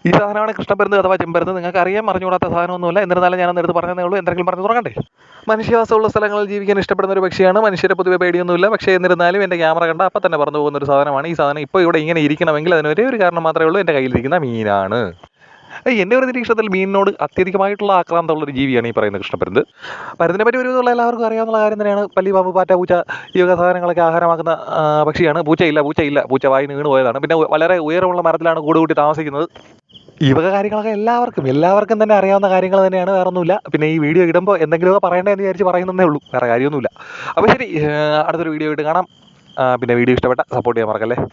ഈ സാധനമാണ് കൃഷ്ണപ്പരുന്ത് അഥവാ ചെമ്പരുന്ത്. നിങ്ങൾക്ക് അറിയാൻ അറിഞ്ഞുകൂടാത്ത സാധനമൊന്നുമില്ല. എന്നിരുന്നാലും ഞാനൊന്ന് എടുത്ത് പറഞ്ഞതേ ഉള്ളൂ. എന്തെങ്കിലും പറഞ്ഞു തുടങ്ങണ്ടേ? മനുഷ്യവാസമുള്ള സ്ഥലങ്ങളിൽ ജീവിക്കാൻ ഇഷ്ടപ്പെടുന്ന ഒരു പക്ഷിയാണ്. മനുഷ്യരെ പൊതുവെ പേടിയൊന്നുമില്ല. പക്ഷേ എന്നിരുന്നാലും എൻ്റെ ക്യാമറ കണ്ട അപ്പം തന്നെ പറന്നു പോകുന്ന ഒരു സാധനമാണ്. ഈ സാധനം ഇപ്പോൾ ഇവിടെ ഇങ്ങനെ ഇരിക്കണമെങ്കിൽ അതിന് ഒരേ ഒരു കാരണം മാത്രമേ ഉള്ളൂ. എൻ്റെ കയ്യിലിരിക്കുന്ന മീനാണ്. എൻ്റെ ഒരു നിരീക്ഷണത്തിൽ മീനിനോട് അത്യധികമായിട്ടുള്ള ആക്രാന്തമുള്ള ഒരു ജീവിയാണ് ഈ പറയുന്ന കൃഷ്ണപ്പരുന്ത്. പരുന്തിനെ പറ്റി ഒരുവിധമുള്ള എല്ലാവർക്കും അറിയാവുന്ന കാര്യം തന്നെയാണ്. പല്ലി, പാമ്പ്, പാറ്റ, പൂച്ച ഈ വക സാധനങ്ങളൊക്കെ ആഹാരമാക്കുന്ന പക്ഷിയാണ്. പൂച്ചയില്ല. പൂച്ച വായിന് വീണ് പോയതാണ്. പിന്നെ വളരെ ഉയരമുള്ള മരത്തിലാണ് കൂട് കൂട്ടി താമസിക്കുന്നത്. ഈ വക കാര്യങ്ങളൊക്കെ എല്ലാവർക്കും തന്നെ അറിയാവുന്ന കാര്യങ്ങൾ തന്നെയാണ്. വേറൊന്നുമില്ല. പിന്നെ ഈ വീഡിയോ ഇടുമ്പോൾ എന്തെങ്കിലുമൊക്കെ പറയണ്ടേന്ന് വിചാരിച്ച് പറയുന്നതേ ഉള്ളൂ. വേറെ കാര്യമൊന്നുമില്ല. അപ്പോൾ ശരി, അടുത്തൊരു വീഡിയോ ആയിട്ട് കാണാം. പിന്നെ വീഡിയോ ഇഷ്ടപ്പെട്ട സപ്പോർട്ട് ചെയ്യാൻ മറക്കല്ലേ.